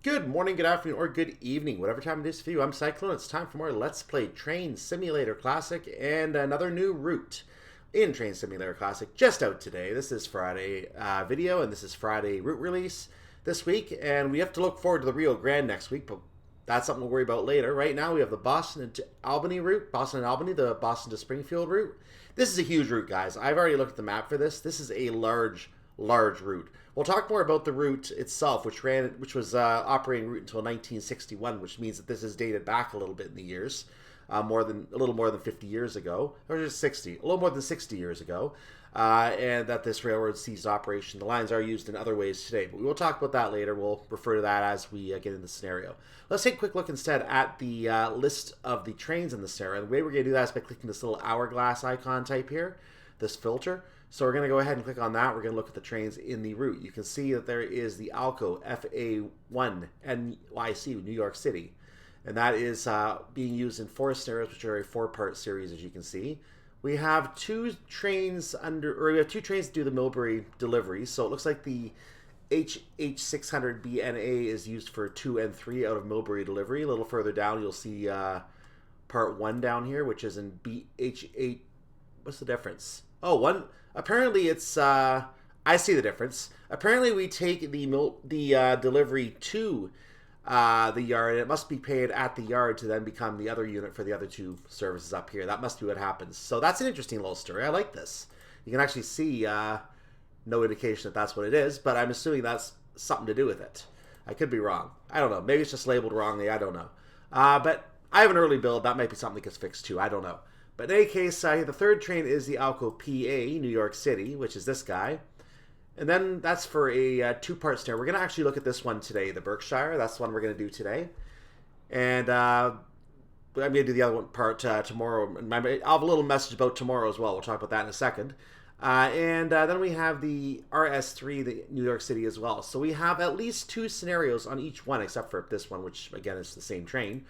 Good morning, good afternoon, or good evening, whatever time it is for you. I'm Cyclone. It's time for more Let's Play Train Simulator Classic and another new route in Train Simulator Classic just out today. This is Friday video, and this is Friday route release this week, and we have to look forward to the Rio Grande next week, but that's something we'll worry about later. Right now, we have the Boston and Albany route, Boston and Albany, the Boston to Springfield route. This is a huge route, guys. I've already looked at the map for this. This is a large route. We'll talk more about the route itself, which was operating route until 1961, which means that this is dated back a little bit in the years, a little more than 50 years ago, or just 60, a little more than 60 years ago, and that this railroad ceased operation. The lines are used in other ways today, but we will talk about that later. We'll refer to that as we get into the scenario. Let's take a quick look instead at the list of the trains in the scenario. The way we're going to do that is by clicking this little hourglass icon type here, this filter. So we're going to go ahead and click on that. We're going to look at the trains in the route. You can see that there is the ALCO FA1 NYC, New York City. And that is being used in 4 scenarios, which are a 4-part series, as you can see. We have two trains to do the Millbury delivery. So it looks like the HH600BNA is used for 2 and 3 out of Millbury delivery. A little further down, you'll see part 1 down here, which is in BH8. What's the difference? Oh, one. Apparently, it's. I see the difference. Apparently, we take the delivery to the yard, and it must be paid at the yard to then become the other unit for the other 2 services up here. That must be what happens. So that's an interesting little story. I like this. You can actually see no indication that that's what it is, but I'm assuming that's something to do with it. I could be wrong. I don't know. Maybe it's just labeled wrongly. I don't know. But I have an early build. That might be something that gets fixed too. I don't know. But in any case, the third train is the ALCO PA, New York City, which is this guy. And then that's for a 2-part scenario. We're going to actually look at this one today, the Berkshire. That's the one we're going to do today. And I'm going to do the other one part tomorrow. I'll have a little message about tomorrow as well. We'll talk about that in a second. And then we have the RS3, the New York City as well. So we have at least 2 scenarios on each one, except for this one, which, again, is the same train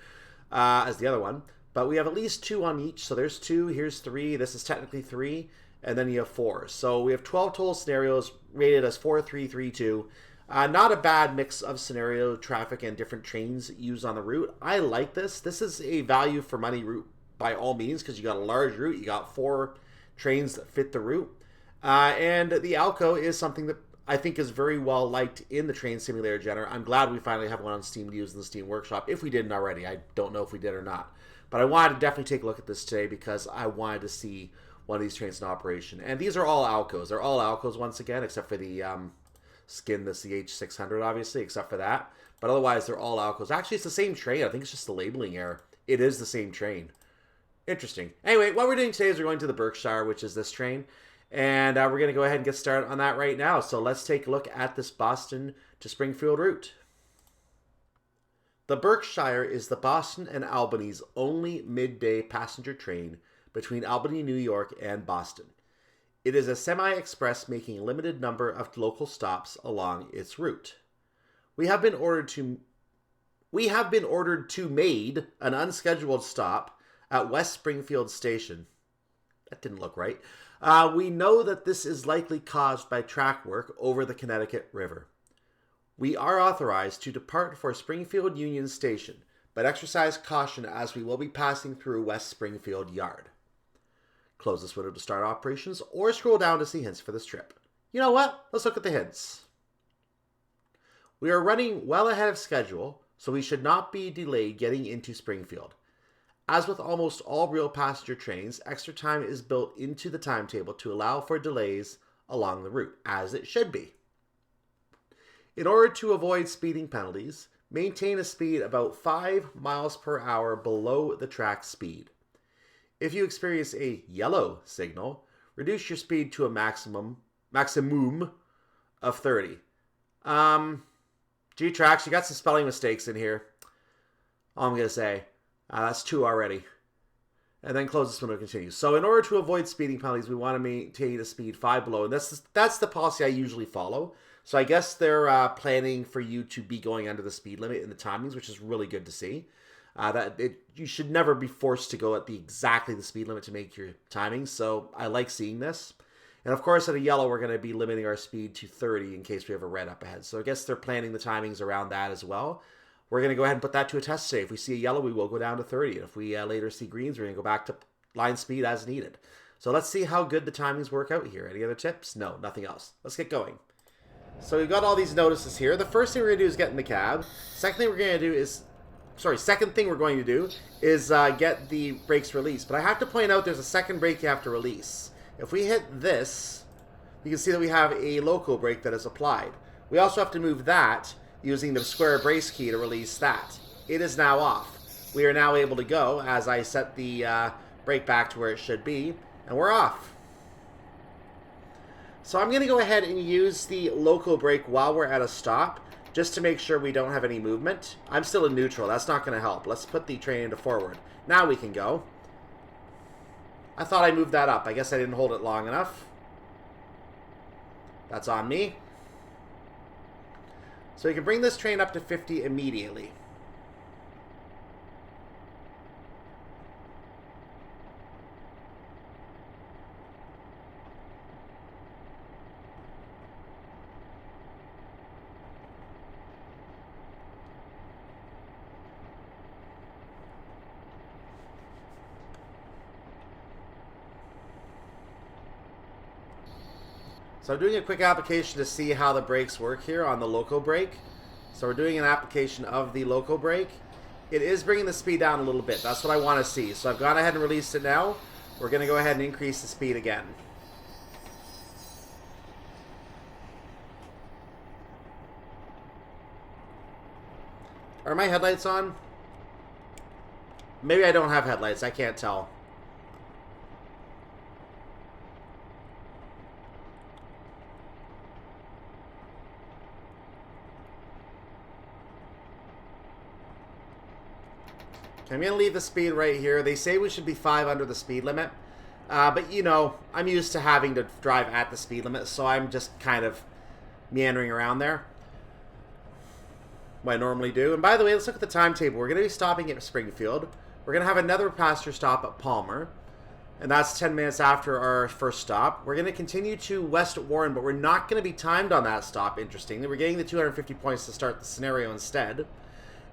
as the other one. But we have at least 2 on each. So there's 2, here's 3, this is technically 3, and then you have 4. So we have 12 total scenarios rated as 4, 3, 3, 2. Not a bad mix of scenario, traffic, and different trains used on the route. I like this. This is a value for money route by all means, because you got a large route. You got 4 trains that fit the route. And the ALCO is something that I think is very well liked in the Train Simulator genre. I'm glad we finally have one on Steam to use in the Steam Workshop, if we didn't already. I don't know if we did or not. But I wanted to definitely take a look at this today because I wanted to see one of these trains in operation. And these are all ALCOs. They're all ALCOs once again, except for the skin, the CH600, obviously, except for that. But otherwise, they're all ALCOs. Actually, it's the same train. I think it's just the labeling error. It is the same train. Interesting. Anyway, what we're doing today is we're going to the Berkshire, which is this train. And we're going to go ahead and get started on that right now. So let's take a look at this Boston to Springfield route. The Berkshire is the Boston and Albany's only midday passenger train between Albany, New York, and Boston. It is a semi-express making a limited number of local stops along its route. We have been ordered to made an unscheduled stop at West Springfield Station. That didn't look right. We know that this is likely caused by track work over the Connecticut River. We are authorized to depart for Springfield Union Station, but exercise caution as we will be passing through West Springfield Yard. Close this window to start operations or scroll down to see hints for this trip. You know what? Let's look at the hints. We are running well ahead of schedule, so we should not be delayed getting into Springfield. As with almost all real passenger trains, extra time is built into the timetable to allow for delays along the route, as it should be. In order to avoid speeding penalties, maintain a speed about 5 miles per hour below the track speed. If you experience a yellow signal, reduce your speed to a maximum of 30. G-Tracks, you got some spelling mistakes in here. All I'm going to say. That's 2 already. And then close this window to continue. So in order to avoid speeding penalties, we want to maintain a speed 5 below. And that's the policy I usually follow. So I guess they're planning for you to be going under the speed limit in the timings, which is really good to see. You should never be forced to go at exactly the speed limit to make your timing. So I like seeing this. And of course, at a yellow, we're going to be limiting our speed to 30 in case we have a red up ahead. So I guess they're planning the timings around that as well. We're going to go ahead and put that to a test today. If we see a yellow, we will go down to 30. And if we later see greens, we're going to go back to line speed as needed. So let's see how good the timings work out here. Any other tips? No, nothing else. Let's get going. So we've got all these notices here. The first thing we're going to do is get in the cab. Second thing we're going to do is get the brakes released. But I have to point out there's a second brake you have to release. If we hit this, you can see that we have a local brake that is applied. We also have to move that using the square brace key to release that. It is now off. We are now able to go as I set the brake back to where it should be, and we're off. So I'm going to go ahead and use the local brake while we're at a stop, just to make sure we don't have any movement. I'm still in neutral. That's not going to help. Let's put the train into forward. Now we can go. I thought I moved that up. I guess I didn't hold it long enough. That's on me. So we can bring this train up to 50 immediately. So I'm doing a quick application to see how the brakes work here on the local brake. So we're doing an application of the local brake. It is bringing the speed down a little bit. That's what I want to see. So I've gone ahead and released it now. We're going to go ahead and increase the speed again. Are my headlights on? Maybe I don't have headlights. I can't tell. I'm going to leave the speed right here. They say we should be 5 under the speed limit. But, you know, I'm used to having to drive at the speed limit, so I'm just kind of meandering around there. What I normally do. And by the way, let's look at the timetable. We're going to be stopping at Springfield. We're going to have another passenger stop at Palmer. And that's 10 minutes after our first stop. We're going to continue to West Warren, but we're not going to be timed on that stop, interestingly. We're getting the 250 points to start the scenario instead.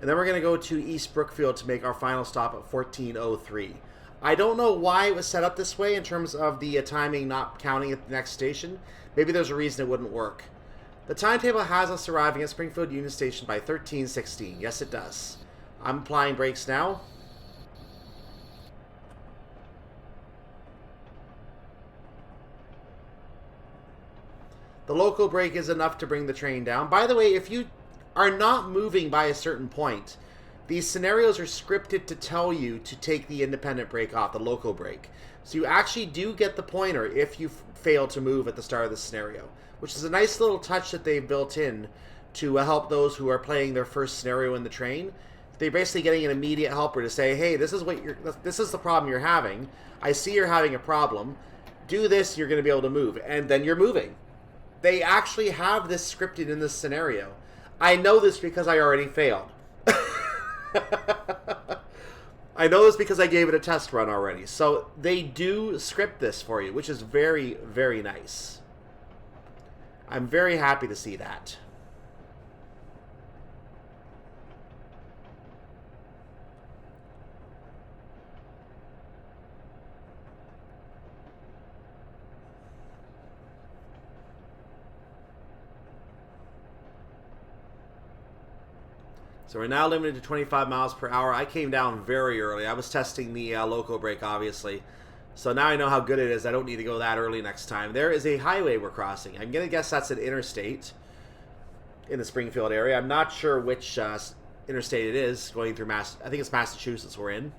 And then we're going to go to East Brookfield to make our final stop at 14:03. I don't know why it was set up this way in terms of the timing not counting at the next station. Maybe there's a reason it wouldn't work. The timetable has us arriving at Springfield Union Station by 13:16. Yes, it does. I'm applying brakes now. The local brake is enough to bring the train down. By the way, if you are not moving by a certain point, these scenarios are scripted to tell you to take the independent brake off, the local brake. So you actually do get the pointer if you fail to move at the start of the scenario, which is a nice little touch that they've built in to help those who are playing their first scenario in the train. They're basically getting an immediate helper to say, hey, this is the problem you're having. I see you're having a problem. Do this, you're going to be able to move. And then you're moving. They actually have this scripted in this scenario. I know this because I already failed. I know this because I gave it a test run already. So they do script this for you, which is very, very nice. I'm very happy to see that. So we're now limited to 25 miles per hour. I came down very early. I was testing the local brake, obviously. So now I know how good it is. I don't need to go that early next time. There is a highway we're crossing. I'm going to guess that's an interstate in the Springfield area. I'm not sure which interstate it is going through I think it's Massachusetts we're in.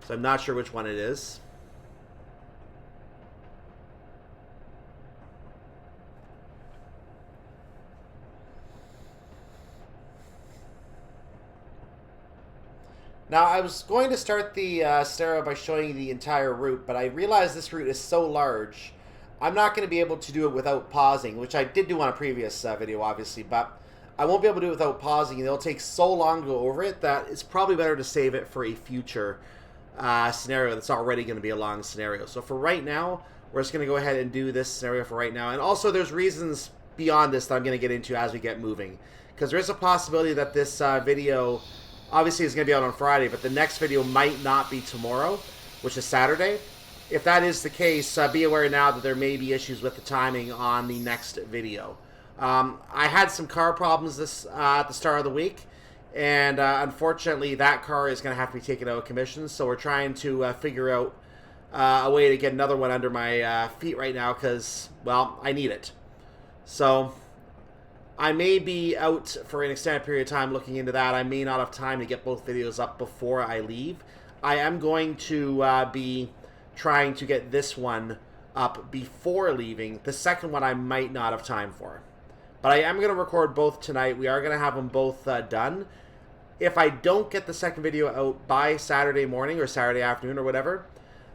So I'm not sure which one it is. Now, I was going to start the stereo by showing you the entire route, but I realized this route is so large, I'm not going to be able to do it without pausing, which I did do on a previous video, obviously, but I won't be able to do it without pausing, and it'll take so long to go over it that it's probably better to save it for a future scenario that's already going to be a long scenario. So for right now, we're just going to go ahead and do this scenario for right now. And also, there's reasons beyond this that I'm going to get into as we get moving. Because there is a possibility that this video, obviously, is going to be out on Friday, but the next video might not be tomorrow, which is Saturday. If that is the case, be aware now that there may be issues with the timing on the next video. I had some car problems at the start of the week, and unfortunately that car is going to have to be taken out of commission, so we're trying to figure out a way to get another one under my feet right now because, well, I need it. So I may be out for an extended period of time looking into that. I may not have time to get both videos up before I leave. I am going to be trying to get this one up before leaving. The second one I might not have time for. But I am going to record both tonight. We are going to have them both done. If I don't get the second video out by Saturday morning or Saturday afternoon or whatever,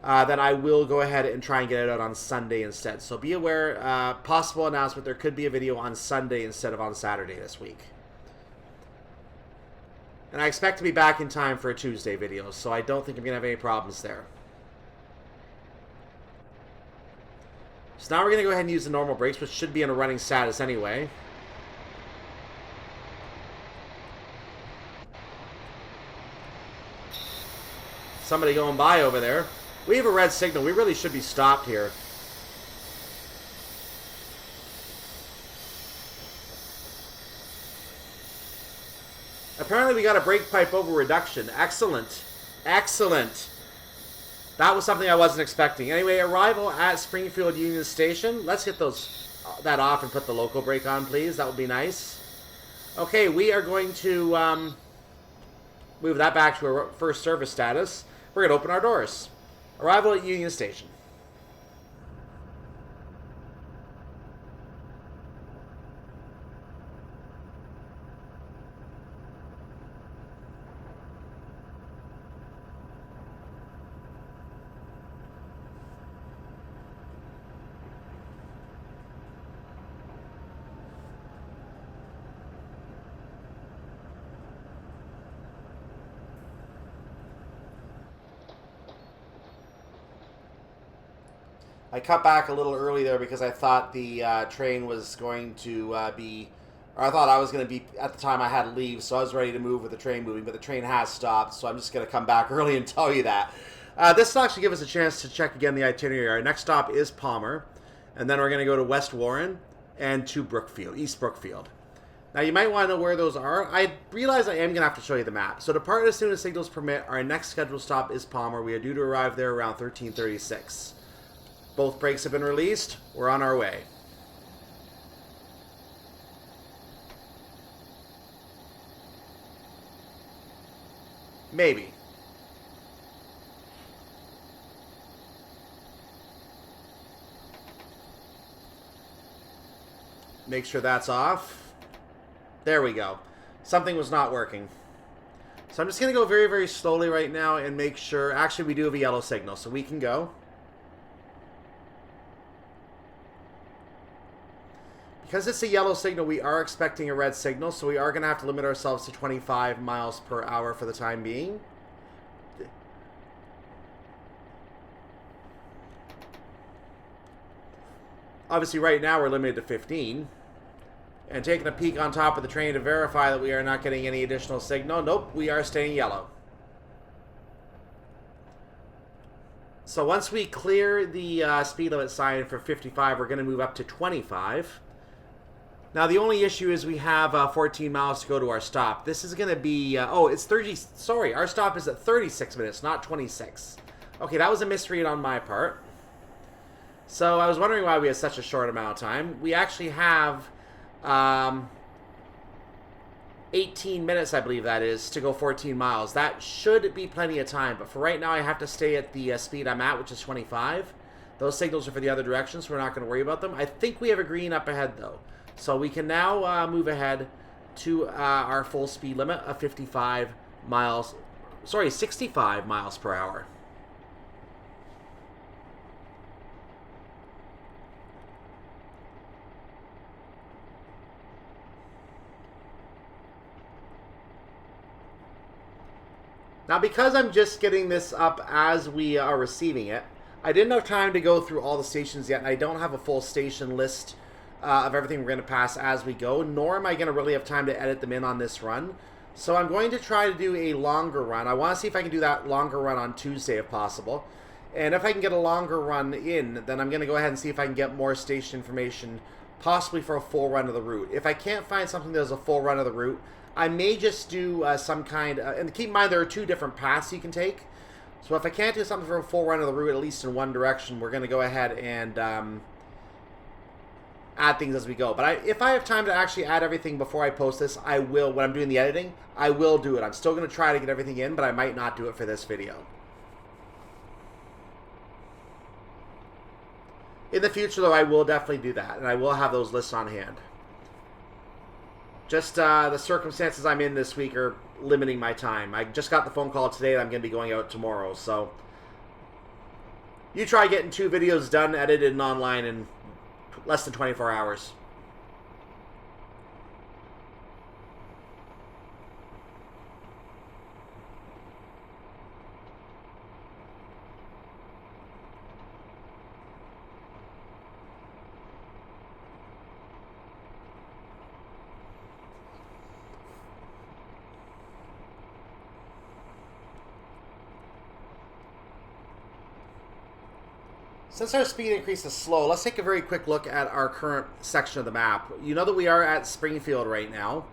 then I will go ahead and try and get it out on Sunday instead. So be aware, possible announcement, there could be a video on Sunday instead of on Saturday this week. And I expect to be back in time for a Tuesday video, so I don't think I'm going to have any problems there. So now we're going to go ahead and use the normal brakes, which should be in a running status anyway. Somebody going by over there. We have a red signal. We really should be stopped here. Apparently we got a brake pipe over reduction. Excellent. Excellent. That was something I wasn't expecting. Anyway, arrival at Springfield Union Station. Let's get that off and put the local brake on, please. That would be nice. Okay, we are going to move that back to our first service status. We're going to open our doors. Arrival at Union Station. I cut back a little early there because I thought the train was going to be, or I thought I was going to be, at the time I had to leave, so I was ready to move with the train moving, but the train has stopped, so I'm just going to come back early and tell you that. This will actually give us a chance to check again the itinerary. Our next stop is Palmer, and then we're going to go to West Warren and to Brookfield, East Brookfield. Now, you might want to know where those are. I realize I am going to have to show you the map. So, depart as soon as signals permit. Our next scheduled stop is Palmer. We are due to arrive there around 13:36. Both brakes have been released. We're on our way. Maybe. Make sure that's off. There we go. Something was not working. So I'm just going to go very, very slowly right now and make sure. Actually, we do have a yellow signal, so we can go. Because it's a yellow signal, we are expecting a red signal, so we are going to have to limit ourselves to 25 miles per hour for the time being. Obviously, right now, we're limited to 15. And taking a peek on top of the train to verify that we are not getting any additional signal. Nope, we are staying yellow. So once we clear the speed limit sign for 55, we're going to move up to 25. Now, the only issue is we have 14 miles to go to our stop. This is going to be... oh, it's 30... Sorry, our stop is at 36 minutes, not 26. Okay, that was a misread on my part. So I was wondering why we had such a short amount of time. We actually have 18 minutes, I believe that is, to go 14 miles. That should be plenty of time. But for right now, I have to stay at the speed I'm at, which is 25. Those signals are for the other direction, so we're not going to worry about them. I think we have a green up ahead, though. So we can now move ahead to our full speed limit of 65 miles, sorry, 65 miles per hour. Now, because I'm just getting this up as we are receiving it, I didn't have time to go through all the stations yet, and I don't have a full station list of everything we're going to pass as we go, nor am I going to really have time to edit them in on this run. So I'm going to try to do a longer run. I want to see if I can do that longer run on Tuesday if possible. And if I can get a longer run in, then I'm going to go ahead and see if I can get more station information, possibly for a full run of the route. If I can't find something that is a full run of the route, I may just do some kind and keep in mind there are 2 different paths you can take. So if I can't do something for a full run of the route, at least in one direction, we're going to go ahead and add things as we go. But if I have time to actually add everything before I post this, I will. When I'm doing the editing, I will do it. I'm still going to try to get everything in, but I might not do it for this video. In the future, though, I will definitely do that, and I will have those lists on hand. Just the circumstances I'm in this week are limiting my time. I just got the phone call today that I'm going to be going out tomorrow, so you try getting 2 videos done, edited, and online in less than 24 hours. Since our speed increase is slow, let's take a very quick look at our current section of the map. You know that we are at Springfield right now.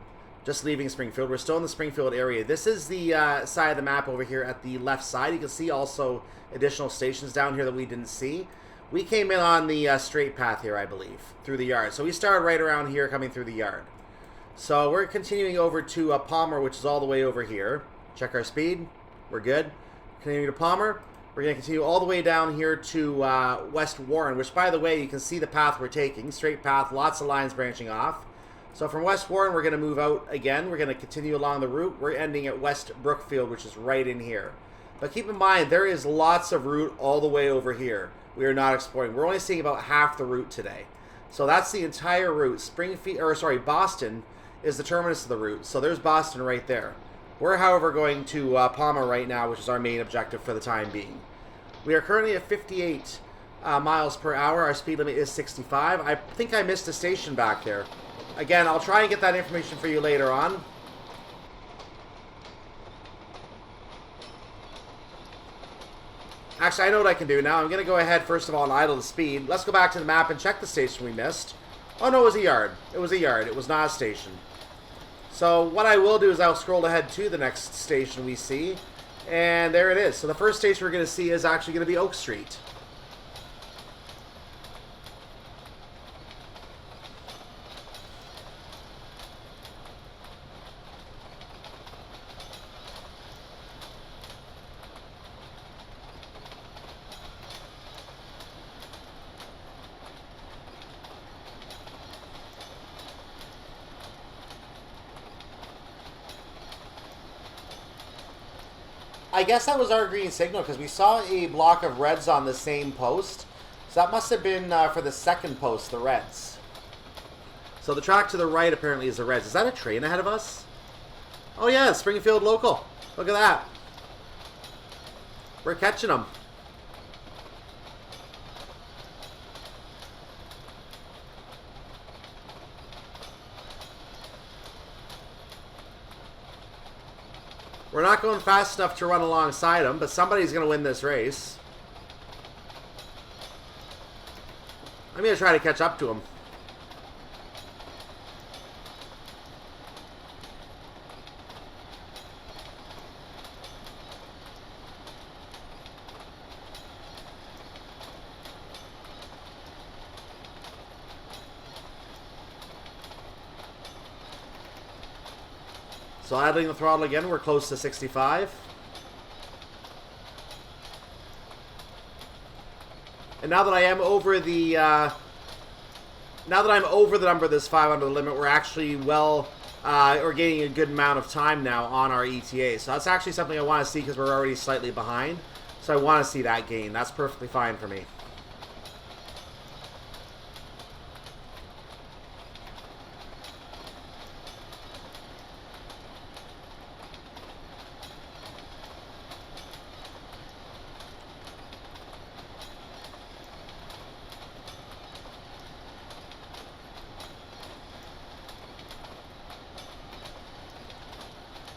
Just leaving Springfield. We're still in the Springfield area. This is the side of the map over here at the left side. You can see also additional stations down here that we didn't see. We came in on the straight path here, I believe, through the yard. So we started right around here coming through the yard. So we're continuing over to Palmer, which is all the way over here. Check our speed. We're good. Continuing to Palmer. We're going to continue all the way down here to West Warren, which, by the way, you can see the path we're taking. Straight path, lots of lines branching off. So from West Warren, we're going to move out again. We're going to continue along the route. We're ending at West Brookfield, which is right in here. But keep in mind, there is lots of route all the way over here. We are not exploring. We're only seeing about half the route today. So that's the entire route. Boston is the terminus of the route. So there's Boston right there. We're, however, going to Palmer right now, which is our main objective for the time being. We are currently at 58 miles per hour. Our speed limit is 65. I think I missed a station back there. Again, I'll try and get that information for you later on. Actually, I know what I can do now. I'm going to go ahead, first of all, and idle the speed. Let's go back to the map and check the station we missed. Oh, no, it was a yard. It was a yard. It was not a station. So what I will do is I'll scroll ahead to the next station we see. And there it is. So the first station we're going to see is actually going to be Oak Street. I guess that was our green signal because we saw a block of reds on the same post. So that must have been for the second post, the reds. So the track to the right apparently is the reds. Is that a train ahead of us? Oh yeah, Springfield local. Look at that. We're catching them. We're not going fast enough to run alongside them, but somebody's going to win this race. I'm going to try to catch up to him. So idling the throttle again, we're close to 65. And now that I am over the number that's 5 under the limit, we're actually we're gaining a good amount of time now on our ETA. So that's actually something I want to see because we're already slightly behind. So I want to see that gain. That's perfectly fine for me.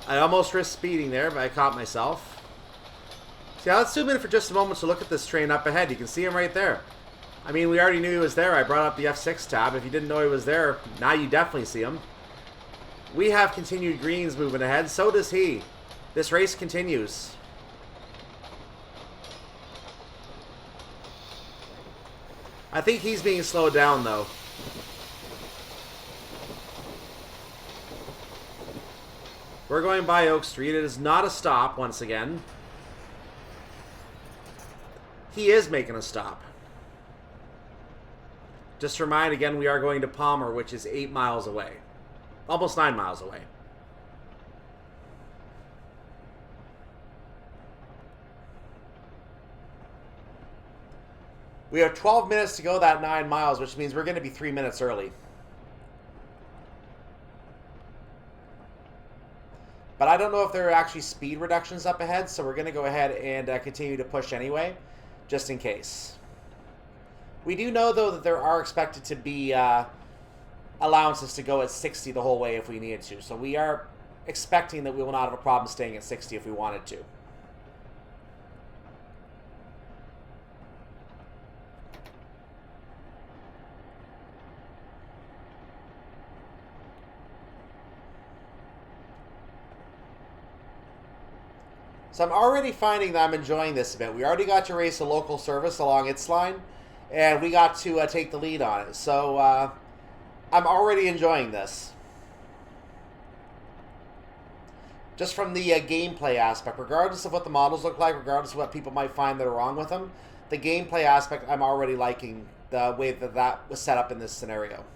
I almost risked speeding there, but I caught myself. See, let's zoom in for just a moment to look at this train up ahead. You can see him right there. I mean, we already knew he was there. I brought up the F6 tab. If you didn't know he was there, now you definitely see him. We have continued greens moving ahead. So does he. This race continues. I think he's being slowed down, though. We're going by Oak Street. It is not a stop, once again. He is making a stop. Just to remind again, we are going to Palmer, which is 8 miles away. Almost 9 miles away. We have 12 minutes to go that 9 miles, which means we're going to be 3 minutes early. But I don't know if there are actually speed reductions up ahead, so we're going to go ahead and continue to push anyway, just in case. We do know, though, that there are expected to be allowances to go at 60 the whole way if we needed to. So we are expecting that we will not have a problem staying at 60 if we wanted to. So I'm already finding that I'm enjoying this a bit. We already got to race a local service along its line, and we got to take the lead on it. So I'm already enjoying this. Just from the gameplay aspect, regardless of what the models look like, regardless of what people might find that are wrong with them, the gameplay aspect, I'm already liking the way that that was set up in this scenario.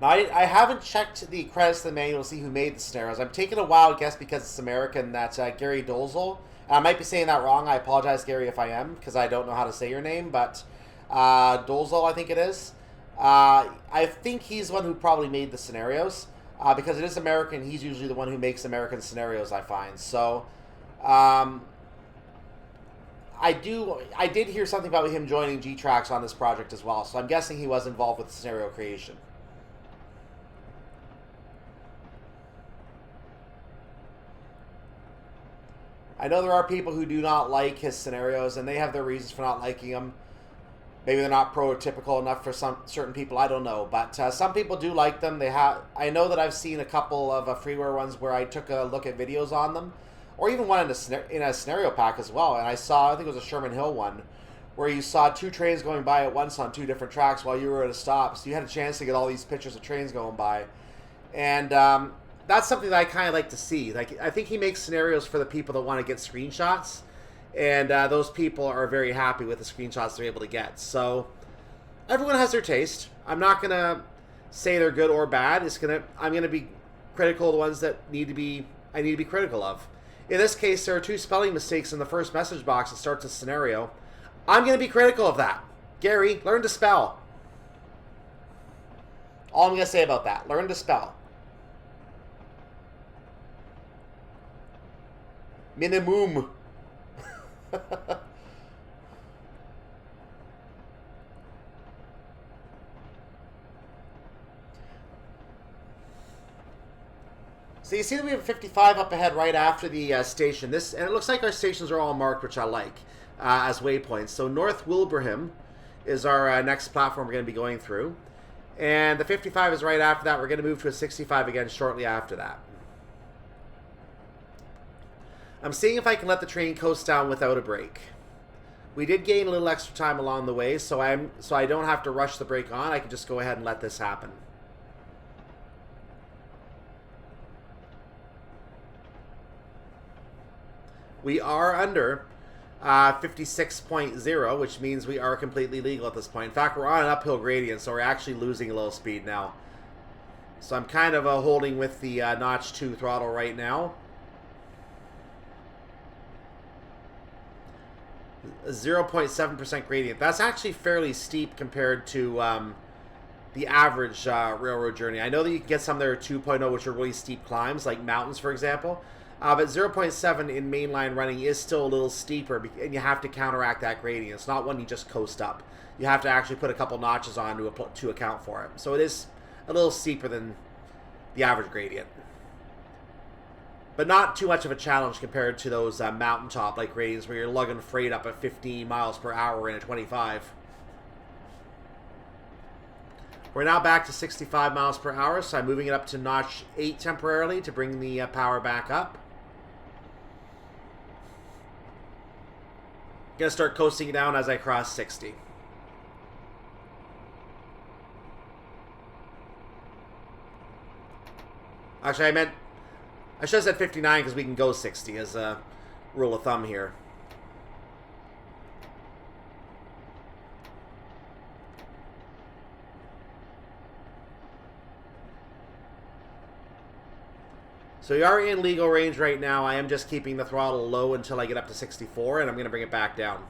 Now, I haven't checked the credits to the manual to see who made the scenarios. I'm taking a wild guess because it's American. That's Gary Dolzall. I might be saying that wrong. I apologize, Gary, if I am, because I don't know how to say your name. But Dolzall, I think it is. I think he's the one who probably made the scenarios. Because it is American, he's usually the one who makes American scenarios, I find. So, I did hear something about him joining G-Tracks on this project as well. So I'm guessing he was involved with scenario creation. I know there are people who do not like his scenarios, and they have their reasons for not liking them. Maybe they're not prototypical enough for some certain people. I don't know, but some people do like them. I know that I've seen a couple of freeware ones where I took a look at videos on them, or even one in a scenario pack as well. And I think it was a Sherman Hill one, where you saw 2 trains going by at once on 2 different tracks while you were at a stop. So you had a chance to get all these pictures of trains going by, and that's something that I kind of like to see. Like, I think he makes scenarios for the people that want to get screenshots, and those people are very happy with the screenshots they're able to get. So everyone has their taste. I'm not gonna say they're good or bad. I'm gonna be critical of the ones that I need to be critical of. In this case, there are 2 spelling mistakes in the first message box that starts a scenario. I'm gonna be critical of that. Gary, learn to spell. All I'm gonna say about that. Learn to spell. Minimum. So you see that we have 55 up ahead right after the station. And it looks like our stations are all marked, which I like, as waypoints. So North Wilbraham is our next platform we're going to be going through. And the 55 is right after that. We're going to move to a 65 again shortly after that. I'm seeing if I can let the train coast down without a break. We did gain a little extra time along the way, so I don't have to rush the brake on. I can just go ahead and let this happen. We are under 56.0, which means we are completely legal at this point. In fact, we're on an uphill gradient, so we're actually losing a little speed now. So I'm kind of holding with the notch 2 throttle right now. 0.7% gradient. That's actually fairly steep compared to the average railroad journey. I know that you can get some that are 2.0, which are really steep climbs, like mountains, for example. But 0.7 in mainline running is still a little steeper, and you have to counteract that gradient. It's not one you just coast up. You have to actually put a couple notches on to account for it. So it is a little steeper than the average gradient. But not too much of a challenge compared to those mountaintop like gradients where you're lugging freight up at 15 miles per hour in a 25. We're now back to 65 miles per hour, so I'm moving it up to notch 8 temporarily to bring the power back up. Gonna start coasting it down as I cross 60. Actually, I should have said 59 because we can go 60 as a rule of thumb here. So we are in legal range right now. I am just keeping the throttle low until I get up to 64, and I'm going to bring it back down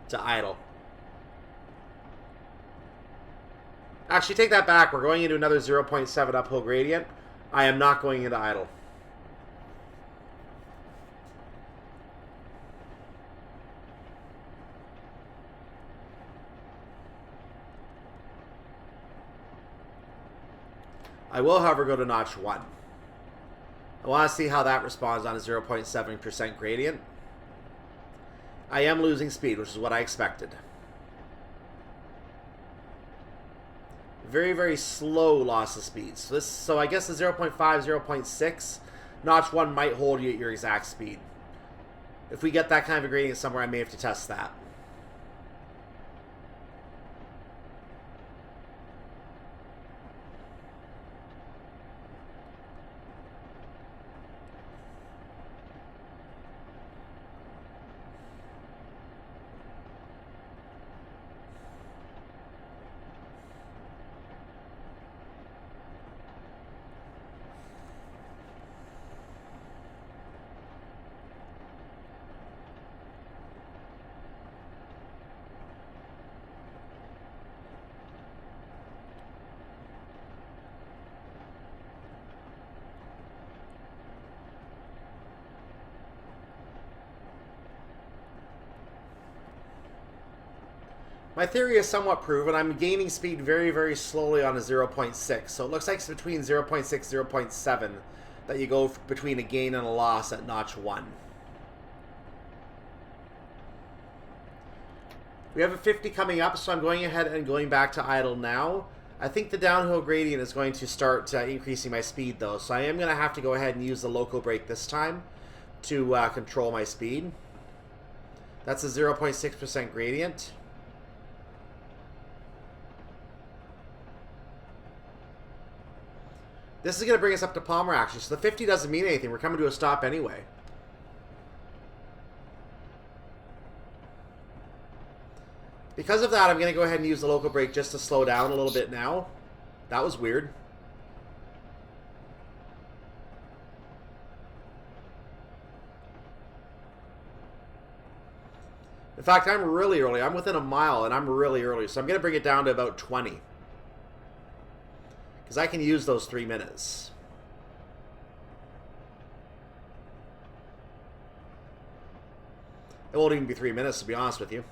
to idle. Actually, take that back. We're going into another 0.7 uphill gradient. I am not going into idle. I will, however, go to notch 1. I want to see how that responds on a 0.7% gradient. I am losing speed, which is what I expected. Very, very slow loss of speed. So I guess the 0.5, 0.6, notch 1 might hold you at your exact speed. If we get that kind of a gradient somewhere, I may have to test that. My theory is somewhat proven. I'm gaining speed very, very slowly on a 0.6. So it looks like it's between 0.6 and 0.7 that you go between a gain and a loss at notch 1. We have a 50 coming up, so I'm going ahead and going back to idle now. I think the downhill gradient is going to start increasing my speed, though. So I am going to have to go ahead and use the local brake this time to control my speed. That's a 0.6% gradient. This is going to bring us up to Palmer, actually. So the 50 doesn't mean anything. We're coming to a stop anyway. Because of that, I'm going to go ahead and use the local brake just to slow down a little bit now. That was weird. In fact, I'm really early. I'm within a mile, and I'm really early. So I'm going to bring it down to about 20. Because I can use those 3 minutes. It won't even be 3 minutes, to be honest with you.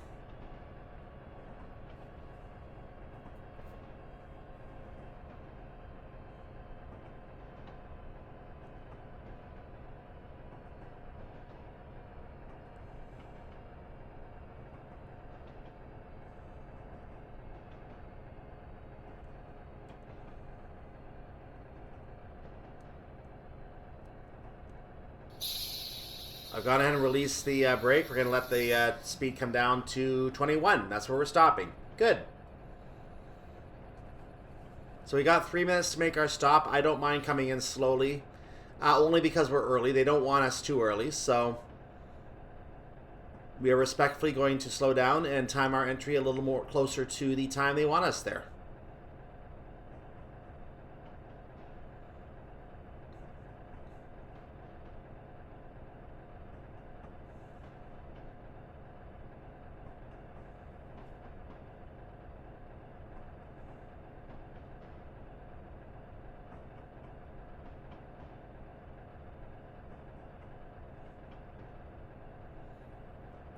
I've gone ahead and released the brake. We're going to let the speed come down to 21. That's where we're stopping. Good. So we got 3 minutes to make our stop. I don't mind coming in slowly. Only because we're early. They don't want us too early. So we are respectfully going to slow down and time our entry a little more closer to the time they want us there.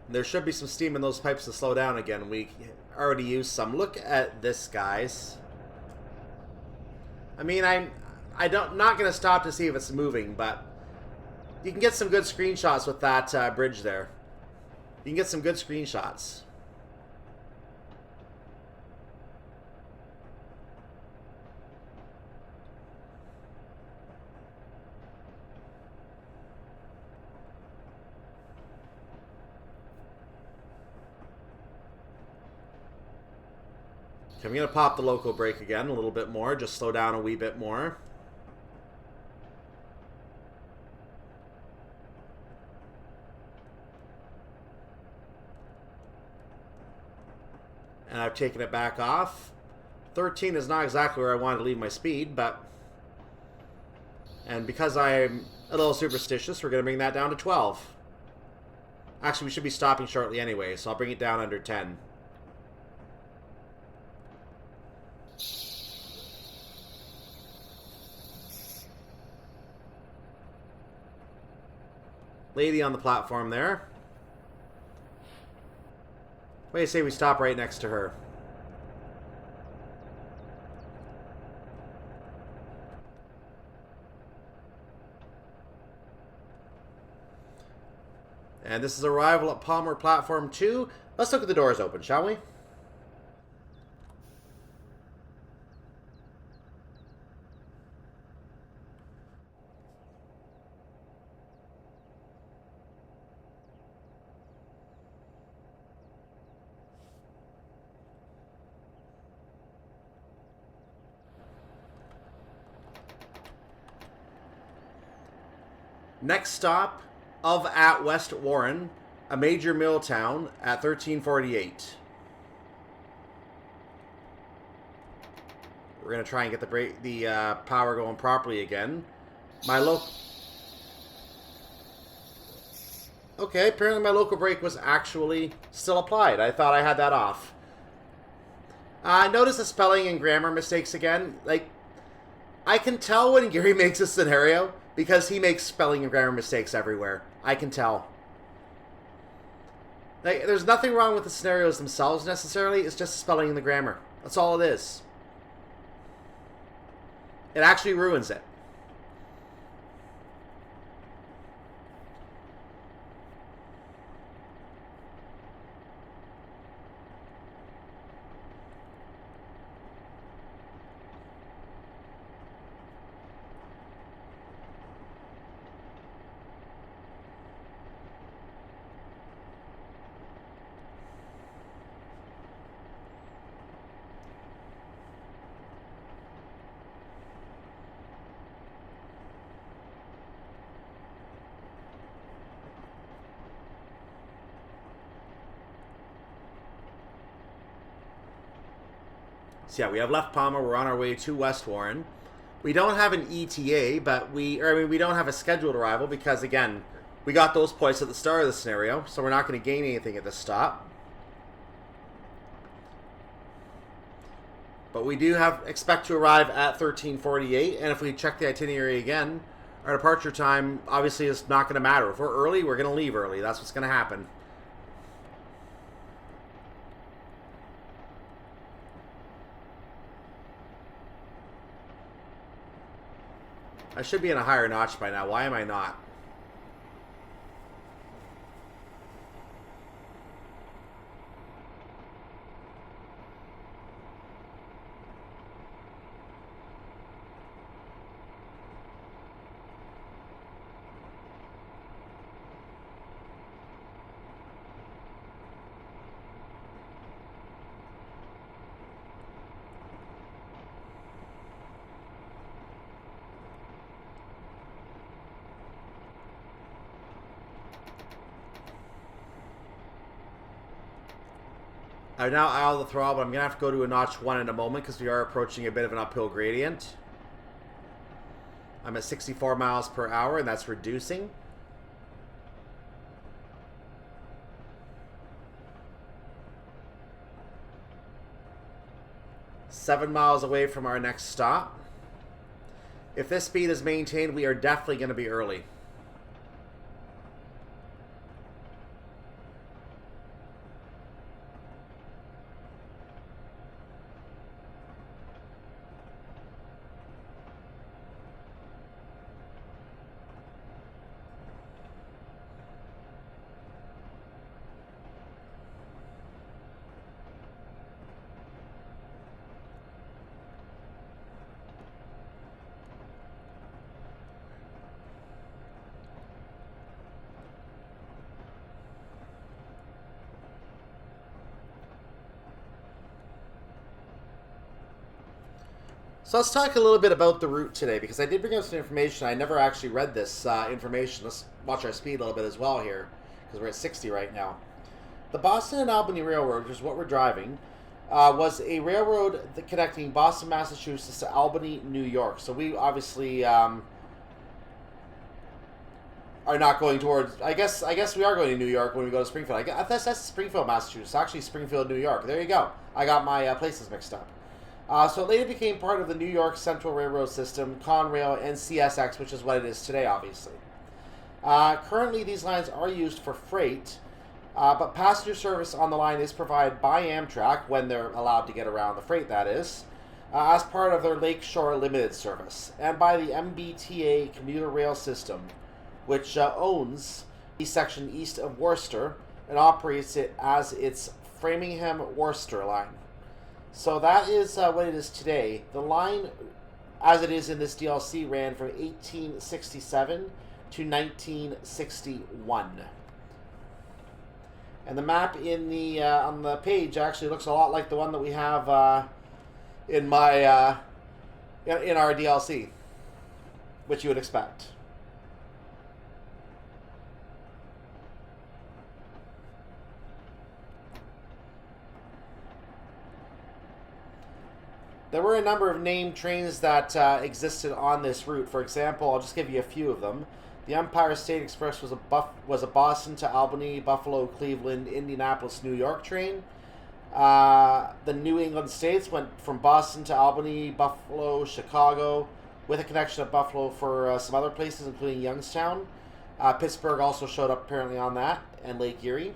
There should be some steam in those pipes to slow down again. We already used some. Look at this, guys. I mean, not going to stop to see if it's moving, but you can get some good screenshots with that bridge there. You can get some good screenshots. I'm going to pop the local brake again a little bit more, just slow down a wee bit more. And I've taken it back off. 13 is not exactly where I wanted to leave my speed, but... And because I'm a little superstitious, we're going to bring that down to 12. Actually, we should be stopping shortly anyway, so I'll bring it down under 10. Lady on the platform there. What do you say we stop right next to her? And this is arrival at Palmer Platform 2. Let's look at the doors open, shall we? Next stop at West Warren, a major mill town at 1348. We're going to try and get the power going properly again. Okay, apparently my local brake was actually still applied. I thought I had that off. Notice the spelling and grammar mistakes again. Like, I can tell when Gary makes a scenario because he makes spelling and grammar mistakes everywhere. I can tell. Like, there's nothing wrong with the scenarios themselves necessarily. It's just the spelling and the grammar. That's all it is. It actually ruins it. So yeah, we have left Palmer. We're on our way to West Warren. We don't have an ETA, but we don't have a scheduled arrival because, again, we got those points at the start of the scenario, so we're not going to gain anything at this stop. But we do expect to arrive at 1348, and if we check the itinerary again, our departure time obviously is not going to matter. If we're early, we're going to leave early. That's what's going to happen. I should be in a higher notch by now. Why am I not? I've now out of the throttle, but I'm going to have to go to a notch 1 in a moment because we are approaching a bit of an uphill gradient. I'm at 64 miles per hour, and that's reducing. Seven miles away from our next stop. If this speed is maintained, we are definitely going to be early. So let's talk a little bit about the route today, because I did bring up some information. I never actually read this information. Let's watch our speed a little bit as well here, because we're at 60 right now. The Boston and Albany Railroad, which is what we're driving, was a railroad connecting Boston, Massachusetts to Albany, New York. So we obviously are not going towards... I guess we are going to New York when we go to Springfield. That's Springfield, Massachusetts. Actually, Springfield, New York. There you go. I got my places mixed up. So it later became part of the New York Central Railroad System, Conrail, and CSX, which is what it is today, obviously. Currently, these lines are used for freight, but passenger service on the line is provided by Amtrak, when they're allowed to get around the freight, that is, as part of their Lakeshore Limited service, and by the MBTA commuter rail system, which owns the section east of Worcester and operates it as its Framingham-Worcester line. So that is what it is today. The line, as it is in this DLC, ran from 1867 to 1961. And the map in the on the page actually looks a lot like the one that we have in my in our DLC, which you would expect. There were a number of named trains that existed on this route. For example, I'll just give you a few of them. The Empire State Express was a Boston to Albany, Buffalo, Cleveland, Indianapolis, New York train. The New England States went from Boston to Albany, Buffalo, Chicago, with a connection to Buffalo for some other places, including Youngstown. Pittsburgh also showed up apparently on that, and Lake Erie.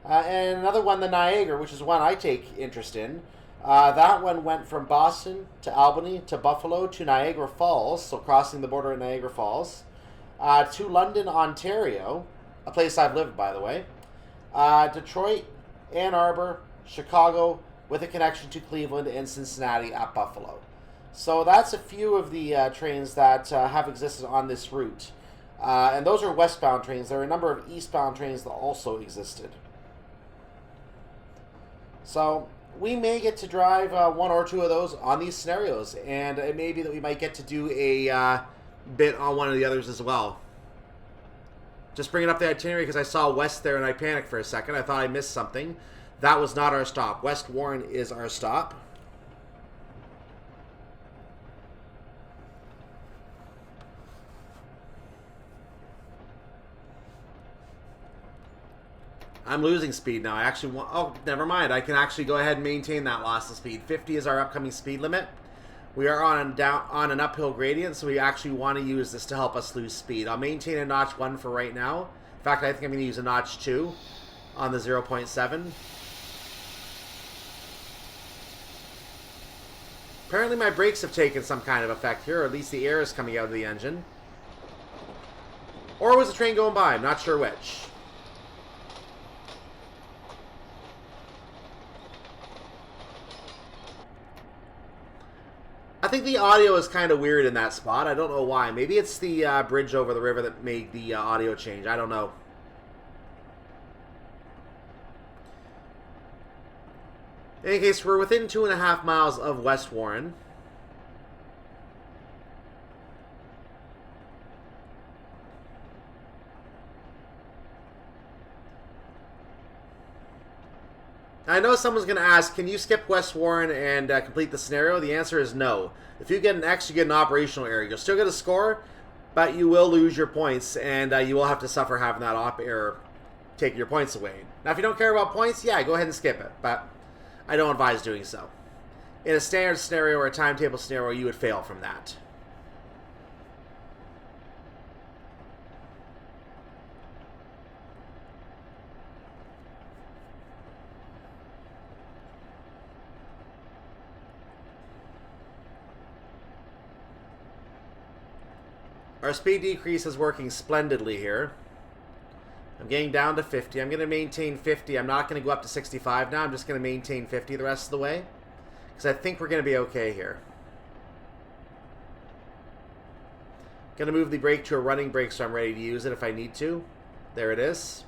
And another one, the Niagara, which is one I take interest in. That one went from Boston to Albany to Buffalo to Niagara Falls, so crossing the border at Niagara Falls, to London, Ontario, a place I've lived, by the way, Detroit, Ann Arbor, Chicago, with a connection to Cleveland and Cincinnati at Buffalo. So that's a few of the trains that have existed on this route. And those are westbound trains. There are a number of eastbound trains that also existed. So we may get to drive one or two of those on these scenarios, and it may be that we might get to do a bit on one of the others as well. Just bringing up the itinerary because I saw West there and I panicked for a second. I thought I missed something. That was not our stop. West Warren is our stop. I'm losing speed now. I actually want... Oh, never mind. I can actually go ahead and maintain that loss of speed. 50 is our upcoming speed limit. We are on an uphill gradient, so we actually want to use this to help us lose speed. I'll maintain a notch 1 for right now. In fact, I think I'm going to use a notch 2 on the 0.7. Apparently my brakes have taken some kind of effect here, or at least the air is coming out of the engine. Or was the train going by? I'm not sure which. I think the audio is kind of weird in that spot. I don't know why. Maybe it's the bridge over the river that made the audio change. I don't know. In any case, we're within 2.5 miles of West Warren. I know someone's going to ask, can you skip West Warren and complete the scenario? The answer is no. If you get an X, you get an operational error. You'll still get a score, but you will lose your points, and you will have to suffer having that op error take your points away. Now, if you don't care about points, yeah, go ahead and skip it, but I don't advise doing so. In a standard scenario or a timetable scenario, you would fail from that. Our speed decrease is working splendidly here. I'm getting down to 50. I'm going to maintain 50. I'm not going to go up to 65 now. I'm just going to maintain 50 the rest of the way, because I think we're going to be okay here. Going to move the brake to a running brake so I'm ready to use it if I need to. There it is.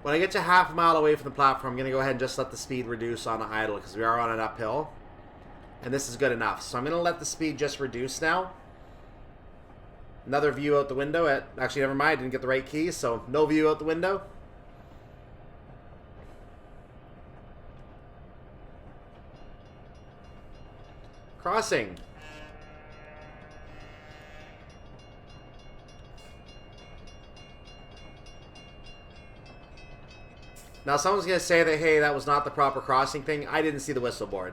When I get to half a mile away from the platform, I'm going to go ahead and just let the speed reduce on idle because we are on an uphill. And this is good enough. So I'm going to let the speed just reduce now. Another view out the window. Actually, never mind. I didn't get the right key, so no view out the window. Crossing. Now, someone's going to say that, hey, that was not the proper crossing thing. I didn't see the whistle board.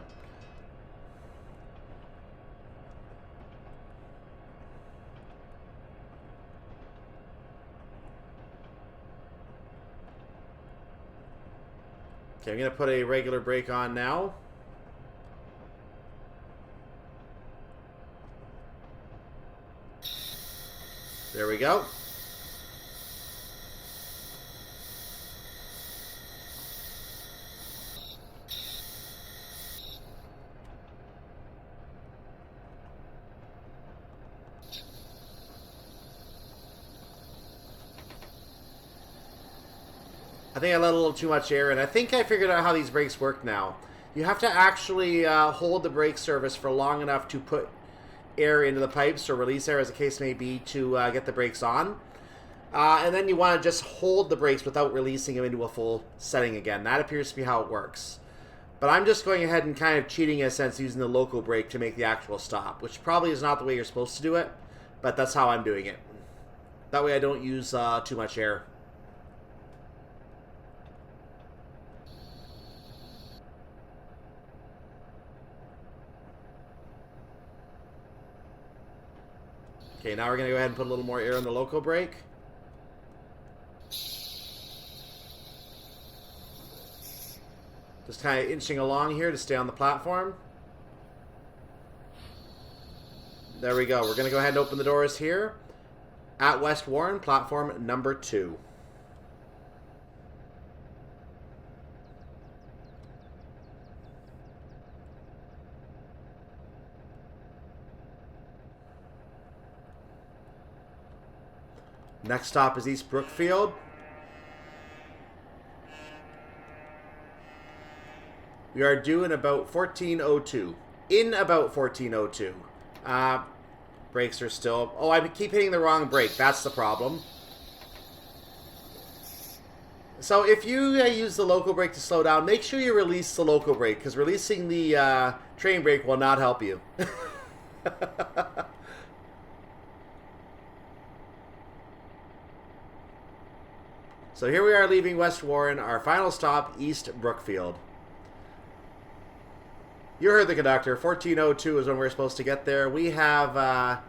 Okay, I'm going to put a regular brake on now. There we go. I think I let a little too much air in. I think I figured out how these brakes work now. You have to actually hold the brake surface for long enough to put air into the pipes or release air, as the case may be, to get the brakes on. And then you want to just hold the brakes without releasing them into a full setting again. That appears to be how it works. But I'm just going ahead and kind of cheating in a sense using the local brake to make the actual stop, which probably is not the way you're supposed to do it, but that's how I'm doing it. That way I don't use too much air. Okay, now we're going to go ahead and put a little more air in the local brake. Just kind of inching along here to stay on the platform. There we go. We're going to go ahead and open the doors here. At West Warren, platform number 2. Next stop is East Brookfield. We are due in about 14:02. In about 14:02. Brakes are still... Oh, I keep hitting the wrong brake. That's the problem. So if you use the local brake to slow down, make sure you release the local brake, because releasing the train brake will not help you. So here we are leaving West Warren, our final stop, East Brookfield. You heard the conductor. 14:02 is when we're supposed to get there. We have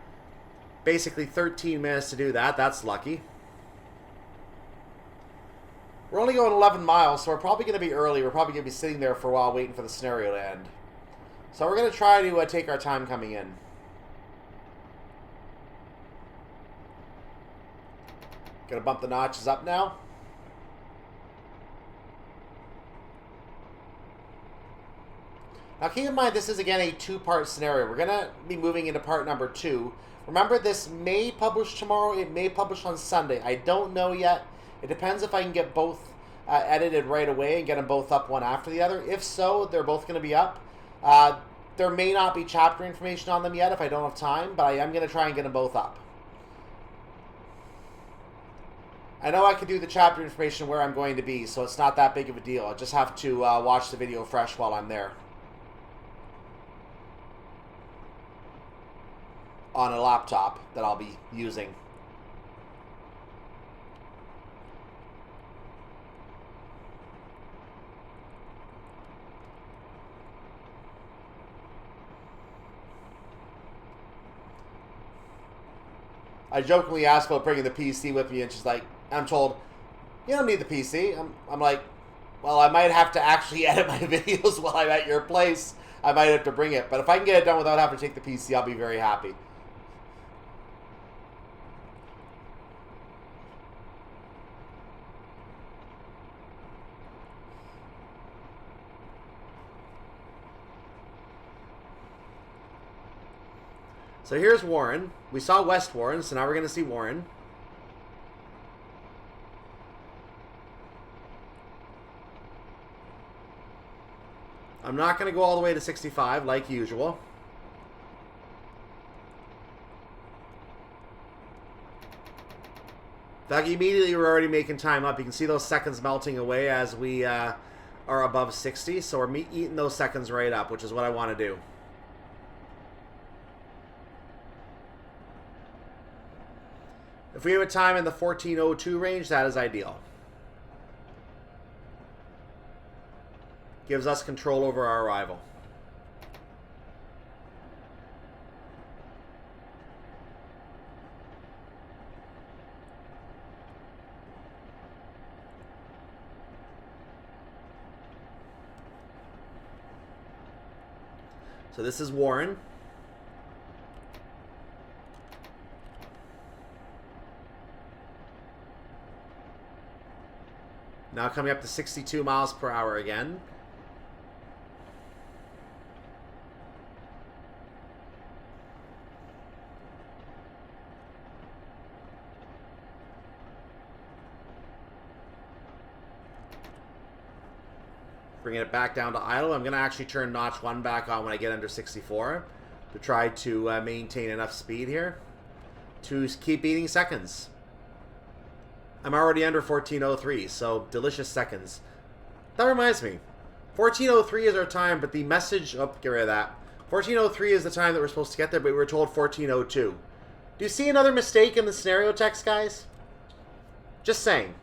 basically 13 minutes to do that. That's lucky. We're only going 11 miles, so we're probably going to be early. We're probably going to be sitting there for a while waiting for the scenario to end. So we're going to try to take our time coming in. Going to bump the notches up now. Now keep in mind, this is again a 2-part scenario. We're going to be moving into part number 2. Remember, this may publish tomorrow. It may publish on Sunday. I don't know yet. It depends if I can get both edited right away and get them both up one after the other. If so, they're both going to be up. There may not be chapter information on them yet if I don't have time, but I am going to try and get them both up. I know I could do the chapter information where I'm going to be, so it's not that big of a deal. I just have to watch the video fresh while I'm there. On a laptop that I'll be using. I jokingly asked about bringing the PC with me, and she's like, I'm told, you don't need the PC. I'm like, well, I might have to actually edit my videos while I'm at your place. I might have to bring it. But if I can get it done without having to take the PC, I'll be very happy. So here's Warren. We saw West Warren, so now we're going to see Warren. I'm not going to go all the way to 65 like usual. In fact, immediately we're already making time up. You can see those seconds melting away as we are above 60. So we're eating those seconds right up, which is what I want to do. If we have a time in the 14:02 range, that is ideal. Gives us control over our arrival. So this is Warren. Now coming up to 62 miles per hour again. Bringing it back down to idle. I'm going to actually turn notch 1 back on when I get under 64 to try to maintain enough speed here to keep beating seconds. I'm already under 14:03, so delicious seconds. That reminds me, 14:03 is our time, but the message... Oh, get rid of that. 14:03 is the time that we're supposed to get there, but we were told 14:02. Do you see another mistake in the scenario text, guys? Just saying.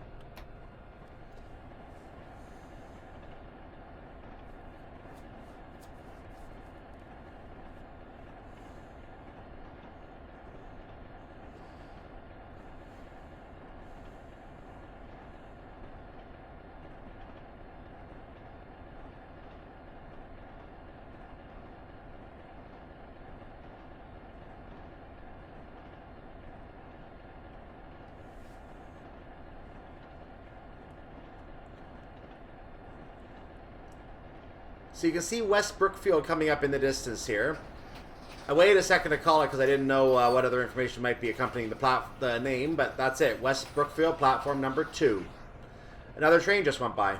So you can see West Brookfield coming up in the distance here. I waited a second to call it because I didn't know what other information might be accompanying the name, but that's it. West Brookfield, platform number 2. Another train just went by.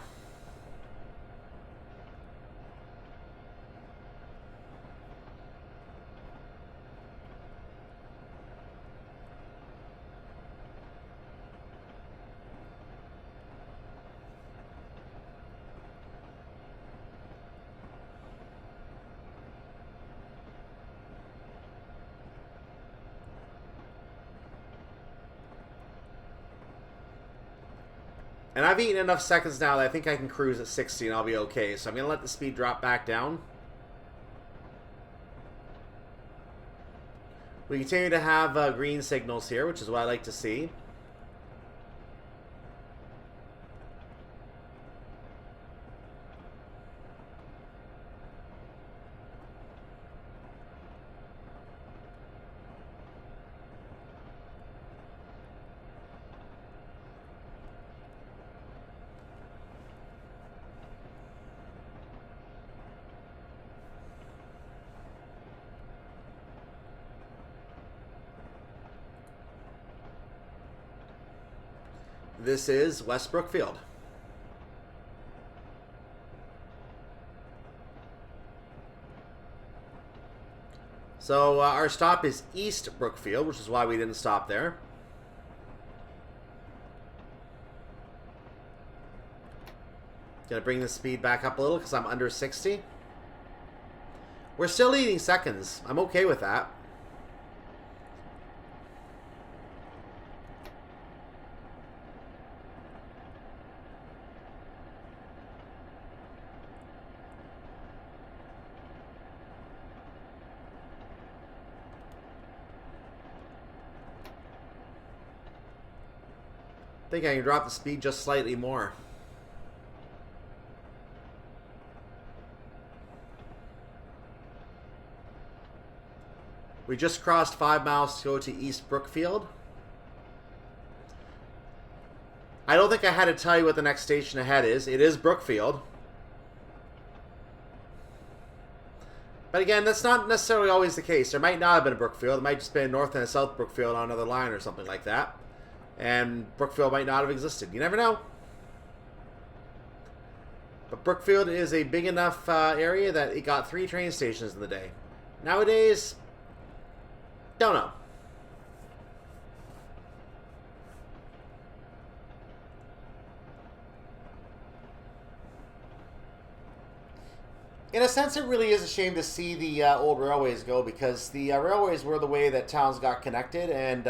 And I've eaten enough seconds now that I think I can cruise at 60 and I'll be okay. So I'm going to let the speed drop back down. We continue to have green signals here, which is what I like to see. This is West Brookfield. So our stop is East Brookfield, which is why we didn't stop there. Gonna bring the speed back up a little because I'm under 60. We're still eating seconds. I'm okay with that. I think I can drop the speed just slightly more. We just crossed 5 miles to go to East Brookfield. I don't think I had to tell you what the next station ahead is. It is Brookfield. But again, that's not necessarily always the case. There might not have been a Brookfield. It might just be a North and a South Brookfield on another line or something like that. And Brookfield might not have existed. You never know. But Brookfield is a big enough area that it got 3 train stations in the day. Nowadays, don't know. In a sense, it really is a shame to see the old railways go, because the railways were the way that towns got connected, and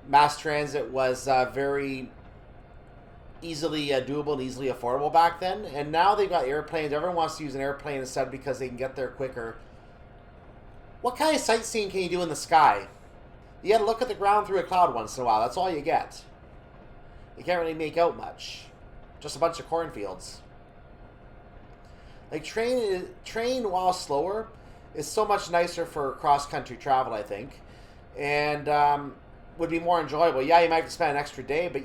mass transit was very easily doable and easily affordable back then. And now they've got airplanes. Everyone wants to use an airplane instead because they can get there quicker. What kind of sightseeing can you do in the sky? You got to look at the ground through a cloud once in a while. That's all you get. You can't really make out much. Just a bunch of cornfields. Like, train, while slower, is so much nicer for cross-country travel, I think. And would be more enjoyable. Yeah, you might have to spend an extra day, but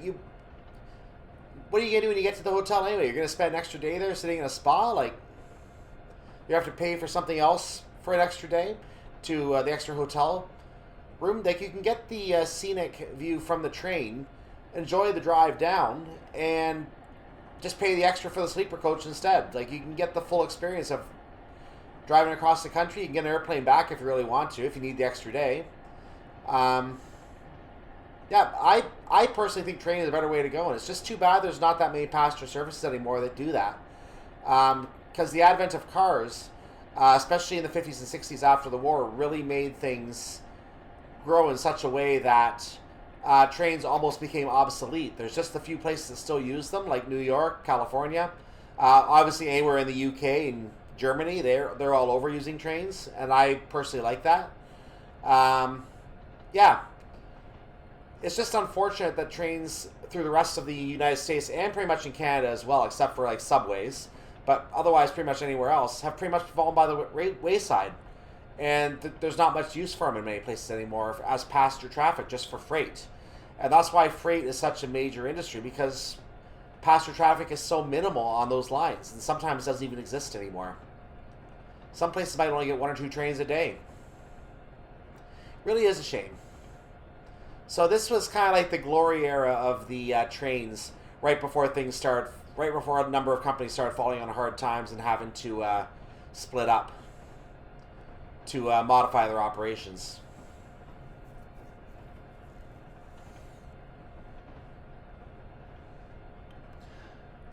what are you going to do when you get to the hotel anyway? You're going to spend an extra day there sitting in a spa? Like, you have to pay for something else for an extra day to the extra hotel room. Like, you can get the scenic view from the train, enjoy the drive down, and just pay the extra for the sleeper coach instead. Like, you can get the full experience of driving across the country. You can get an airplane back if you really want to, if you need the extra day. Yeah, I personally think train is a better way to go, and it's just too bad there's not that many passenger services anymore that do that. Because the advent of cars, especially in the 50s and 60s after the war, really made things grow in such a way that trains almost became obsolete. There's just a few places that still use them, like New York, California. Obviously, anywhere in the UK and Germany, they're all over using trains, and I personally like that. Yeah. It's just unfortunate that trains through the rest of the United States, and pretty much in Canada as well, except for like subways, but otherwise pretty much anywhere else, have pretty much fallen by the wayside. And there's not much use for them in many places anymore as passenger traffic, just for freight. And that's why freight is such a major industry, because passenger traffic is so minimal on those lines, and sometimes doesn't even exist anymore. Some places might only get 1 or 2 trains a day. Really is a shame. So this was kind of like the glory era of the trains, right before a number of companies started falling on hard times and having to split up to modify their operations.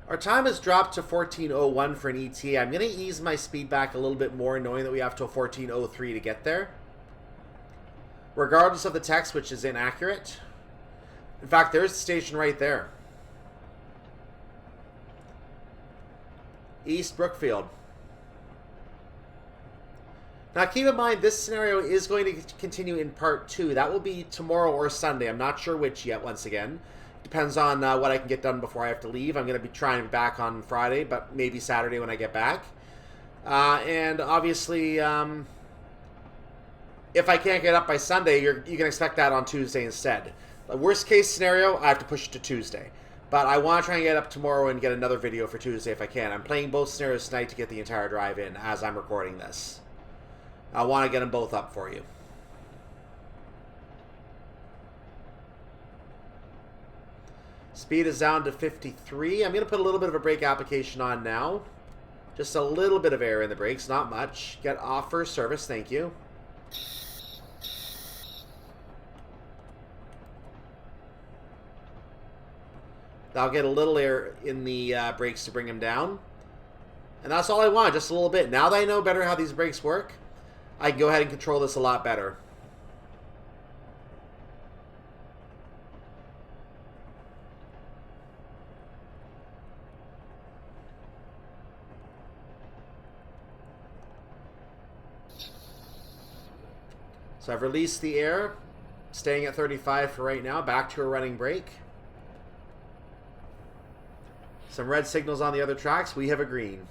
Our time has dropped to 14:01 for an ETA. I'm going to ease my speed back a little bit more, knowing that we have till 14:03 to get there, regardless of the text, which is inaccurate. In fact, there's the station right there. East Brookfield. Now, keep in mind, this scenario is going to continue in part 2. That will be tomorrow or Sunday. I'm not sure which yet, once again. Depends on what I can get done before I have to leave. I'm going to be trying to be back on Friday, but maybe Saturday when I get back. And obviously, if I can't get up by Sunday, you can expect that on Tuesday instead. The worst case scenario, I have to push it to Tuesday. But I want to try and get up tomorrow and get another video for Tuesday if I can. I'm playing both scenarios tonight to get the entire drive in as I'm recording this. I want to get them both up for you. Speed is down to 53. I'm going to put a little bit of a brake application on now. Just a little bit of air in the brakes, not much. Get off for service, thank you. I'll get a little air in the brakes to bring them down. And that's all I want, just a little bit. Now that I know better how these brakes work, I can go ahead and control this a lot better. So I've released the air, staying at 35 for right now, back to a running brake. Some red signals on the other tracks, we have a green.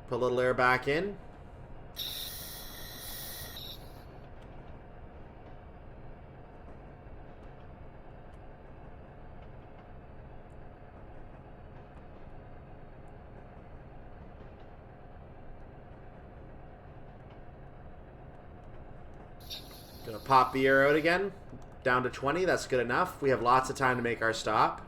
Put a little air back in. Gonna pop the air out again. Down to 20. That's good enough. We have lots of time to make our stop.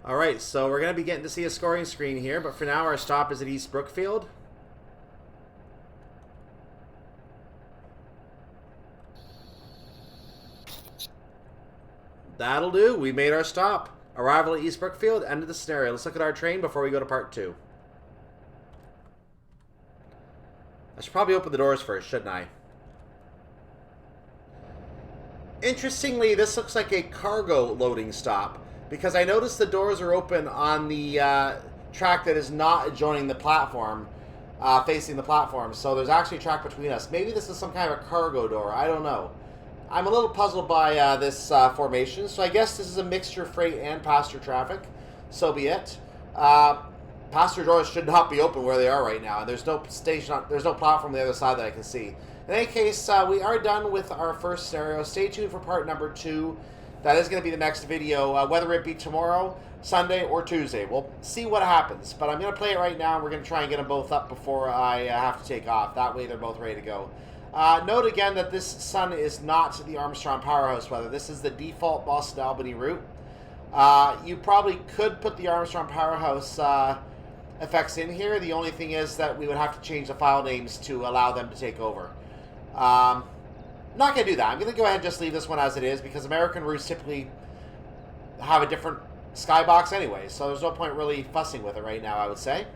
Alright, so we're going to be getting to see a scoring screen here, but for now our stop is at East Brookfield. That'll do. We made our stop. Arrival at East Brookfield, end of the scenario. Let's look at our train before we go to part 2. I should probably open the doors first, shouldn't I? Interestingly, this looks like a cargo loading stop, because I noticed the doors are open on the track that is not adjoining the platform, facing the platform. So there's actually a track between us. Maybe this is some kind of a cargo door. I don't know. I'm a little puzzled by this formation. So I guess this is a mixture of freight and passenger traffic. So be it. Passenger doors should not be open where they are right now. And there's no station. There's no platform on the other side that I can see. In any case, we are done with our first scenario. Stay tuned for part number 2. That is going to be the next video, whether it be tomorrow, Sunday, or Tuesday. We'll see what happens. But I'm going to play it right now, and we're going to try and get them both up before I have to take off. That way they're both ready to go. Note again that this sun is not the Armstrong Powerhouse weather. This is the default Boston and Albany route. You probably could put the Armstrong Powerhouse effects in here. The only thing is that we would have to change the file names to allow them to take over. Not going to do that. I'm going to go ahead and just leave this one as it is, because American routes typically have a different skybox anyway, so there's no point really fussing with it right now, I would say.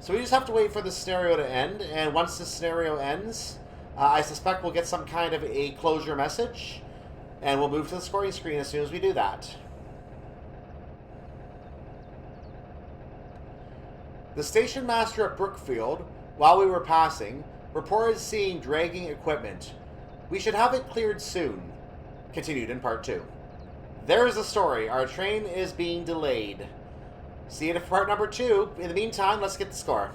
So we just have to wait for the scenario to end, and once the scenario ends, I suspect we'll get some kind of a closure message, and we'll move to the scoring screen as soon as we do that. The station master at Brookfield, while we were passing, reported seeing dragging equipment. We should have it cleared soon. Continued in part 2. There's the story. Our train is being delayed. See you in part number 2. In the meantime, let's get the score.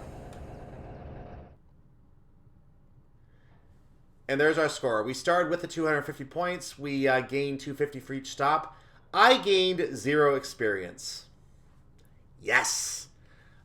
And there's our score. We started with the 250 points. We gained 250 for each stop. I gained 0 experience. Yes!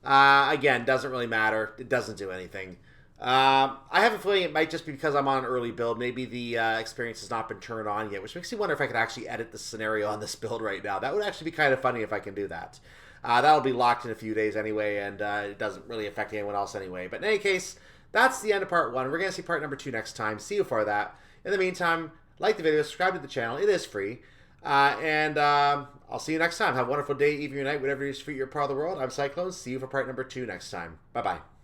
Again, doesn't really matter. It doesn't do anything. I have a feeling it might just be because I'm on an early build. Maybe the experience has not been turned on yet, which makes me wonder if I could actually edit the scenario on this build right now. That would actually be kind of funny if I can do that. That'll be locked in a few days anyway, and it doesn't really affect anyone else anyway. But in any case, that's the end of part 1. We're going to see part number 2 next time. See you for that. In the meantime, like the video, subscribe to the channel. It is free. I'll see you next time. Have a wonderful day, evening, or night, whatever it is for your part of the world. I'm Cyclone. See you for part number 2 next time. Bye-bye.